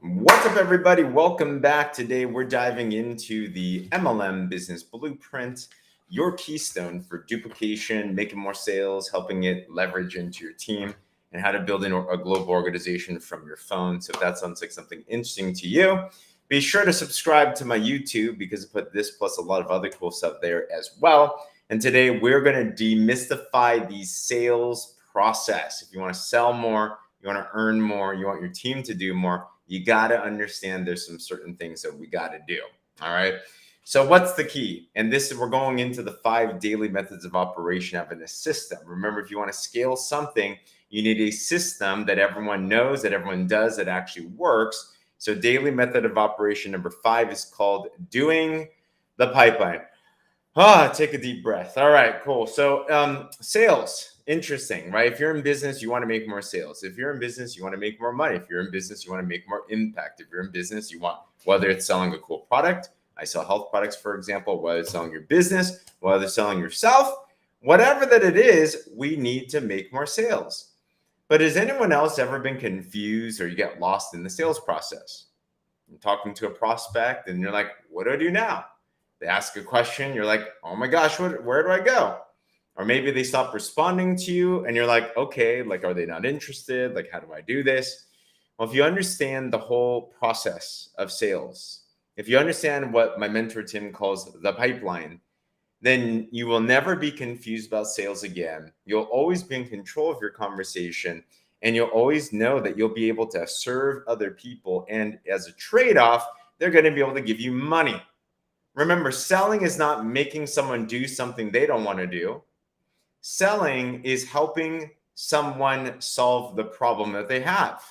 What's up, everybody? Welcome back. Today, we're diving into the MLM Business Blueprint, your keystone for duplication, making more sales, helping it leverage into your team, and how to build a global organization from your phone. So if that sounds like something interesting to you, be sure to subscribe to my YouTube because I put this plus a lot of other cool stuff there as well. And today, we're going to demystify the sales process. If you want to sell more, you want to earn more, you want your team to do more, you got to understand there's some certain things that we got to do. All right. So what's the key? And we're going into the 5 daily methods of operation of a system. Remember, if you want to scale something, you need a system that everyone knows, that everyone does, that actually works. So daily method of operation number 5 is called doing the pipeline. Take a deep breath. All right, cool. So sales, interesting, right? If you're in business, you want to make more sales. If you're in business, you want to make more money. If you're in business, you want to make more impact. If you're in business, you want, whether it's selling a cool product, I sell health products, for example, whether it's selling your business, whether it's selling yourself, whatever that it is, we need to make more sales. But has anyone else ever been confused or you get lost in the sales process? You're talking to a prospect and you're like, what do I do now? They ask a question, you're like, oh my gosh, where do I go? Or maybe they stop responding to you and you're like, okay, like, are they not interested? Like, how do I do this? Well, if you understand the whole process of sales, if you understand what my mentor Tim calls the pipeline, then you will never be confused about sales again. You'll always be in control of your conversation, and you'll always know that you'll be able to serve other people. And as a trade-off, they're going to be able to give you money. Remember, selling is not making someone do something they don't want to do. Selling is helping someone solve the problem that they have.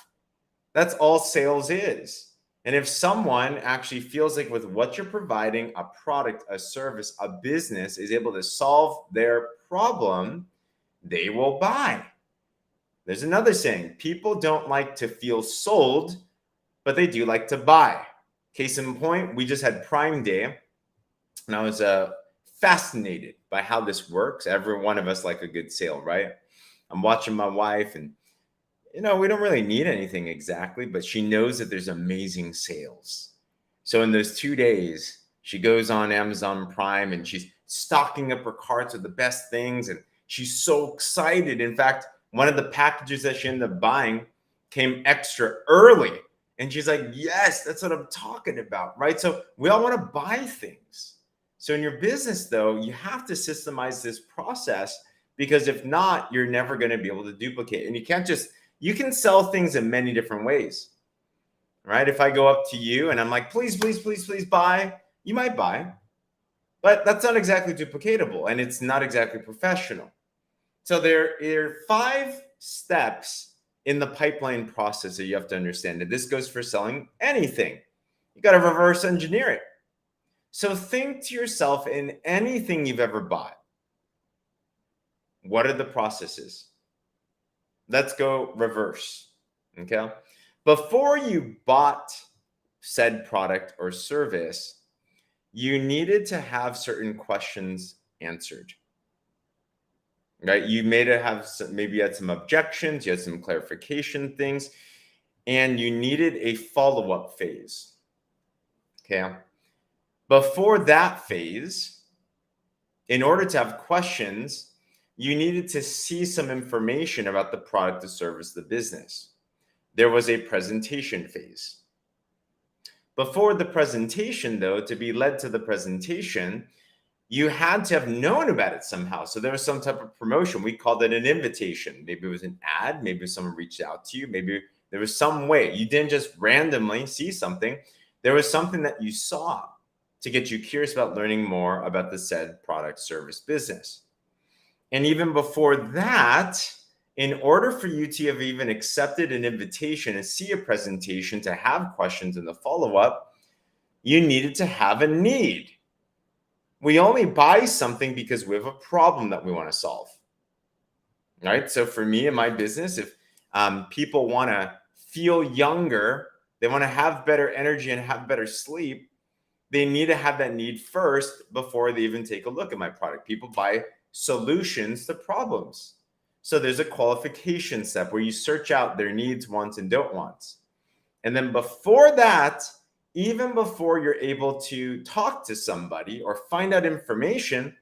That's all sales is. And if someone actually feels like with what you're providing, a product, a service, a business is able to solve their problem, they will buy. There's another saying, people don't like to feel sold, but they do like to buy. Case in point, we just had Prime Day. And I was fascinated by how this works. Every one of us like a good sale, right? I'm watching my wife and, we don't really need anything exactly, but she knows that there's amazing sales. So in those 2 days, she goes on Amazon Prime and she's stocking up her carts with the best things. And she's so excited. In fact, one of the packages that she ended up buying came extra early. And she's like, yes, that's what I'm talking about, right? So we all want to buy things. So in your business, though, you have to systemize this process because if not, you're never going to be able to duplicate. And you can sell things in many different ways, right? If I go up to you and I'm like, please, please, please, please buy, you might buy, but that's not exactly duplicatable and it's not exactly professional. So there are 5 steps in the pipeline process that you have to understand. And this goes for selling anything. You got to reverse engineer it. So think to yourself in anything you've ever bought. What are the processes? Let's go reverse. Okay. Before you bought said product or service, you needed to have certain questions answered. Right? You maybe you had some objections, you had some clarification things, and you needed a follow-up phase. Okay. Before that phase, in order to have questions, you needed to see some information about the product, the service, the business. There was a presentation phase. Before the presentation, though, to be led to the presentation, you had to have known about it somehow. So there was some type of promotion. We called it an invitation. Maybe it was an ad. Maybe someone reached out to you. Maybe there was some way. You didn't just randomly see something. There was something that you saw to get you curious about learning more about the said product, service, business. And even before that, in order for you to have even accepted an invitation and see a presentation to have questions in the follow-up, you needed to have a need. We only buy something because we have a problem that we want to solve. Right? So for me in my business, if people want to feel younger, they want to have better energy and have better sleep, they need to have that need first before they even take a look at my product. People buy solutions to problems. So there's a qualification step where you search out their needs, wants, and don't wants. And then before that, even before you're able to talk to somebody or find out information,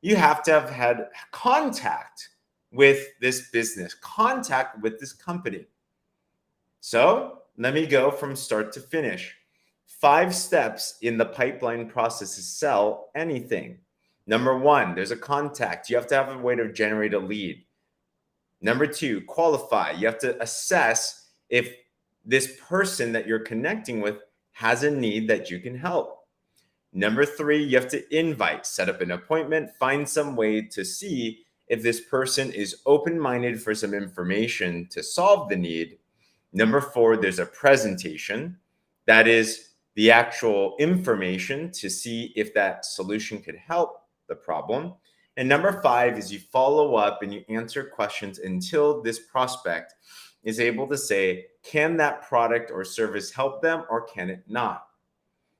you have to have had contact with this business, contact with this company. So let me go from start to finish. 5 steps in the pipeline process to sell anything. Number 1, there's a contact. You have to have a way to generate a lead. Number 2, qualify. You have to assess if this person that you're connecting with has a need that you can help. Number 3, you have to invite, set up an appointment, find some way to see if this person is open-minded for some information to solve the need. Number 4, there's a presentation. That is the actual information to see if that solution could help the problem. And number 5 is you follow up and you answer questions until this prospect is able to say, can that product or service help them or can it not?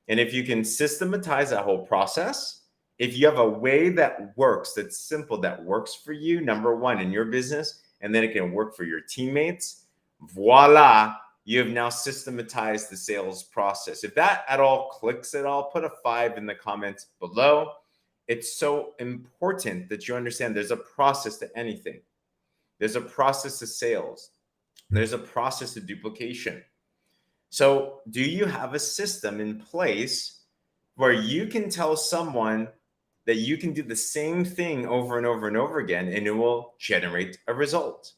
And if you can systematize that whole process, if you have a way that works, that's simple, that works for you, number 1, in your business, and then it can work for your teammates, voila, you have now systematized the sales process. If that at all clicks at all, put a 5 in the comments below. It's so important that you understand there's a process to anything. There's a process to sales. There's a process to duplication. So do you have a system in place where you can tell someone that you can do the same thing over and over and over again and it will generate a result?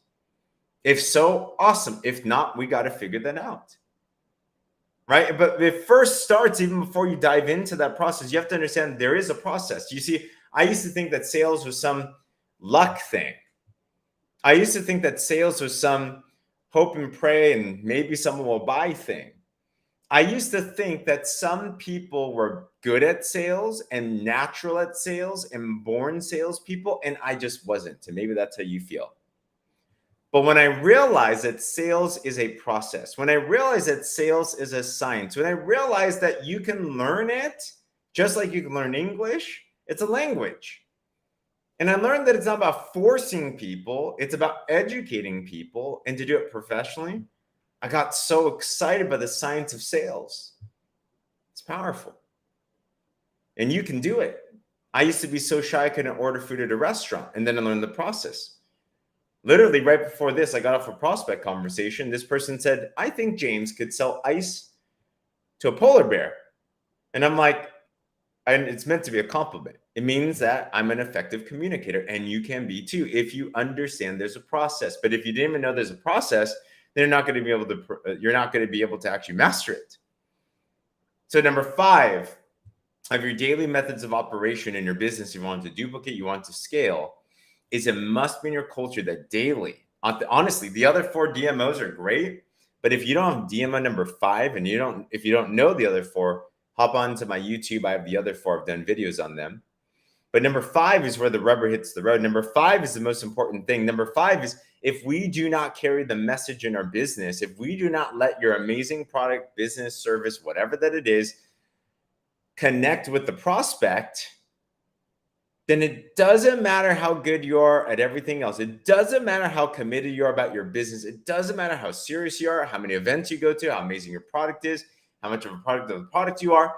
If so, awesome. If not, we got to figure that out. Right? But it first starts, even before you dive into that process, you have to understand there is a process. You see, I used to think that sales was some luck thing. I used to think that sales was some hope and pray and maybe someone will buy thing. I used to think that some people were good at sales and natural at sales and born salespeople, and I just wasn't. And maybe that's how you feel. But when I realized that sales is a process, when I realized that sales is a science, when I realized that you can learn it just like you can learn English, it's a language. And I learned that it's not about forcing people, it's about educating people, and to do it professionally. I got so excited by the science of sales. It's powerful. And you can do it. I used to be so shy I couldn't order food at a restaurant, and then I learned the process. Literally right before this, I got off a prospect conversation. This person said, I think James could sell ice to a polar bear. And I'm like, and it's meant to be a compliment. It means that I'm an effective communicator, and you can be too if you understand there's a process. But if you didn't even know there's a process, then you're not going to be able to actually master it. So number 5 of your daily methods of operation in your business, you want to duplicate, you want to scale, is it must be in your culture that daily, honestly, the other 4 DMOs are great, but if you don't have DMO number 5 and if you don't know the other 4, hop onto my YouTube. I have the other 4. I've done videos on them. But number 5 is where the rubber hits the road. Number 5 is the most important thing. Number 5 is if we do not carry the message in our business, if we do not let your amazing product, business, service, whatever that it is, connect with the prospect, then it doesn't matter how good you are at everything else. It doesn't matter how committed you are about your business. It doesn't matter how serious you are, how many events you go to, how amazing your product is, how much of a product of the product you are.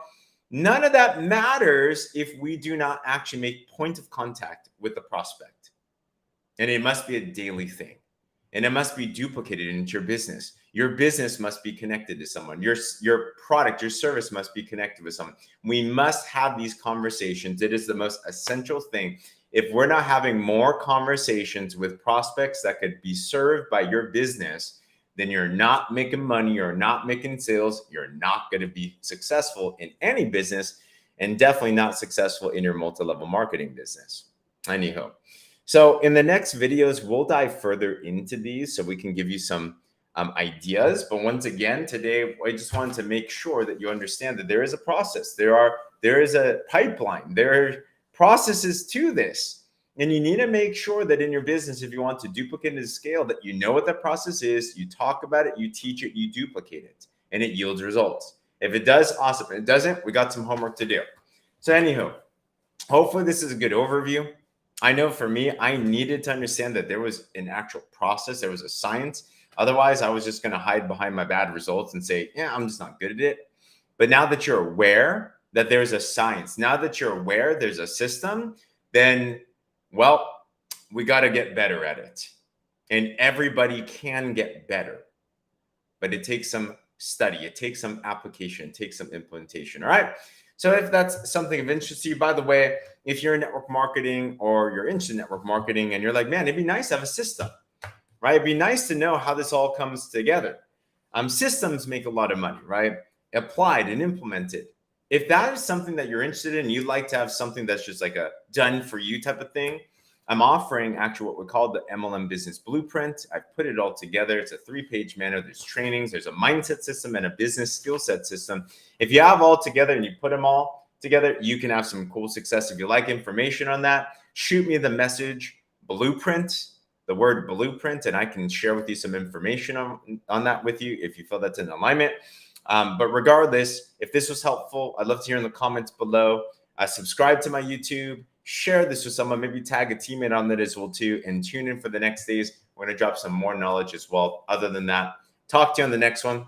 None of that matters if we do not actually make point of contact with the prospect. And it must be a daily thing. And it must be duplicated into your business. Your business must be connected to someone. Your product, your service must be connected with someone. We must have these conversations. It is the most essential thing. If we're not having more conversations with prospects that could be served by your business, then you're not making money, you're not making sales, you're not going to be successful in any business, and definitely not successful in your multi-level marketing business. Anyhow, so in the next videos, we'll dive further into these so we can give you some ideas. But once again, today, I just wanted to make sure that you understand that there is a process. There is a pipeline. There are processes to this. And you need to make sure that in your business, if you want to duplicate and scale, that you know what that process is, you talk about it, you teach it, you duplicate it, and it yields results. If it does, awesome. If it doesn't, we got some homework to do. So anywho, hopefully this is a good overview. I know for me, I needed to understand that there was an actual process, there was a science. Otherwise, I was just going to hide behind my bad results and say, yeah, I'm just not good at it. But now that you're aware that there's a science, now that you're aware there's a system, then, well, we got to get better at it. And everybody can get better, but it takes some study, it takes some application, it takes some implementation. All right. So if that's something of interest to you, by the way, if you're in network marketing or you're into network marketing and you're like, man, it'd be nice to have a system, right? It'd be nice to know how this all comes together. Systems make a lot of money, right? Applied and implemented. If that is something that you're interested in, you'd like to have something that's just like a done for you type of thing, I'm offering actually what we call the MLM Business Blueprint. I've put it all together. It's a 3-page manual. There's trainings, there's a mindset system, and a business skill set system. If you have all together and you put them all together, you can have some cool success. If you like information on that, shoot me the message blueprint, the word blueprint, and I can share with you some information on that with you if you feel that's in alignment. But regardless, if this was helpful, I'd love to hear in the comments below. Subscribe to my YouTube. Share this with someone, maybe tag a teammate on that as well too, and tune in for the next days. We're going to drop some more knowledge as well. Other than that, talk to you on the next one.